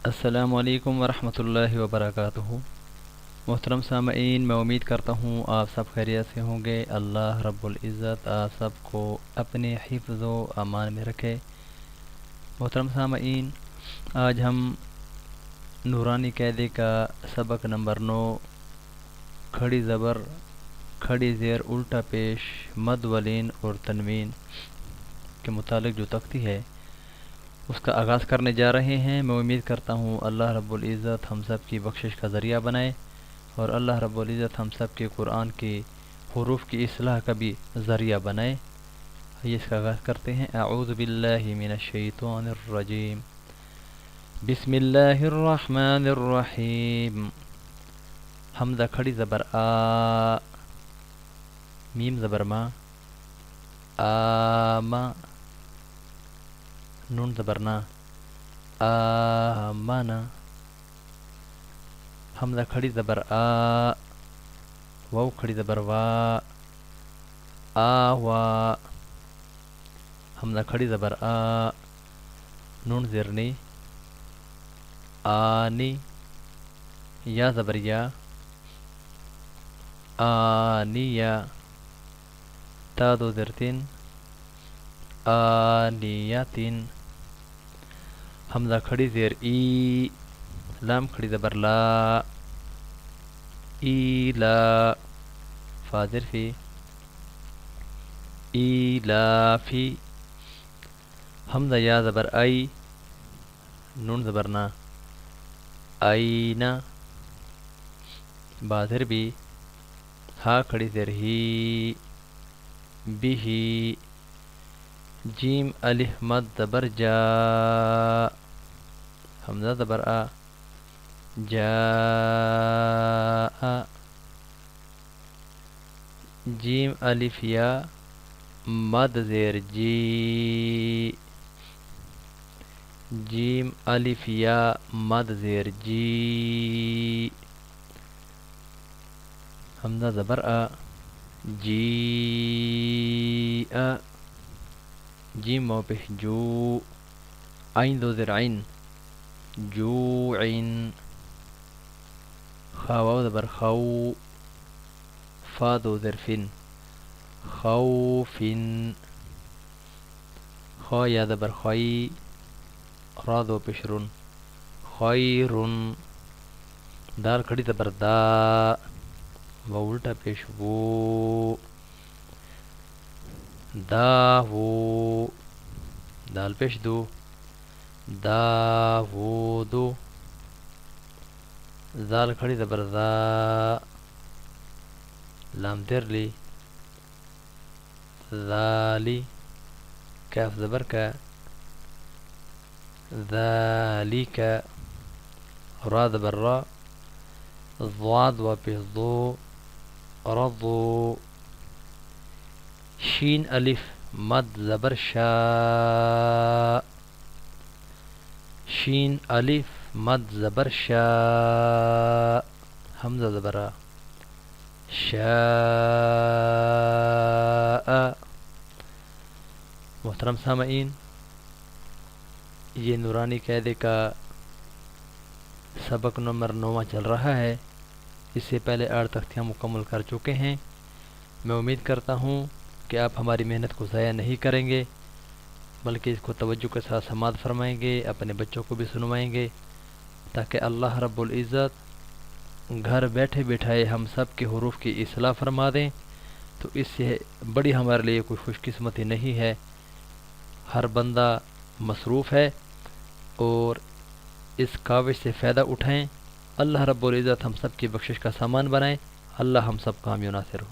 السلام علیکم ورحمۃ اللہ وبرکاتہ۔ محترم سامعین، میں امید کرتا ہوں آپ سب خیریت سے ہوں گے۔ اللہ رب العزت آپ سب کو اپنے حفظ و امان میں رکھے۔ محترم سامعین، آج ہم نورانی قاعدے کا سبق نمبر 9 کھڑی زبر، کھڑی زیر، الٹا پیش، مد ولین اور تنوین کے متعلق جو تختی ہے اس کا آغاز کرنے جا رہے ہیں۔ میں امید کرتا ہوں اللہ رب العزت ہم سب کی بخشش کا ذریعہ بنائے اور اللہ رب العزت ہم سب کے قرآن کے حروف کی اصلاح کا بھی ذریعہ بنائے۔ یہ اس کا آغاز کرتے ہیں۔ اعوذ باللہ من الشیطان الرجیم، بسم اللہ الرحمن الرحیم۔ حمزہ کھڑی زبر آ، میم زبر ما، آما، نون زبر نا، آمانا۔ حمزہ کھڑی زبر آ، واو کھڑی زبر وا، آوا۔ حمزہ کھڑی زبر آ، نون زرنی، آنی۔ یا زبر یا، آنیا۔ تا دو زرتین، آنیاتین۔ حمزہ کھڑی زیر ای، لام کھڑی زبر لا، ایلا۔ فا ظرفی، ایلافی۔ حمزہ یا زبر ای، نون زبر نا، اینا۔ با ضربی، ہا کھڑی زیر ہی، بیہی۔ جیم الف مد زبر جا، حمزہ زبر آ، جا۔ جیم الف یا مد زیر جی، جیم الف یا مد زیر جی۔ حمزہ زبر آ، جی آ۔ جیم مو پیش جو، عین دو زیر عین، جو عین۔ خا واو زبر خو، فا دو زیر فن، خوفن۔ خا یا زبر خی، را دو پیش رن، خیرن۔ دال کھڑی زبر دا، واو الٹا پیش وو، داو۔ دال پیش دو، داودو۔ زال کھڑی زبر زا، لام درلی، ذالی۔ کاف زبر کا، ذالک۔ را زبر را، ضاد و پیش ضو، رضو۔ شین الف مد زبر شا، شین الف مد زبر شا۔ حمزہ زبر آ، شاء۔ محترم سامعین، یہ نورانی قاعدے کا سبق نمبر 9 چل رہا ہے۔ اس سے پہلے 8 تختیاں مکمل کر چکے ہیں۔ میں امید کرتا ہوں کہ آپ ہماری محنت کو ضائع نہیں کریں گے، بلکہ اس کو توجہ کے ساتھ سماعت فرمائیں گے، اپنے بچوں کو بھی سنوائیں گے، تاکہ اللہ رب العزت گھر بیٹھے بیٹھائے ہم سب کے حروف کی اصلاح فرما دیں۔ تو اس سے بڑی ہمارے لیے کوئی خوش قسمتی نہیں ہے۔ ہر بندہ مصروف ہے اور اس کاوش سے فائدہ اٹھائیں۔ اللہ رب العزت ہم سب کی بخشش کا سامان بنائیں۔ اللہ ہم سب کا حامی و ناصر ہو۔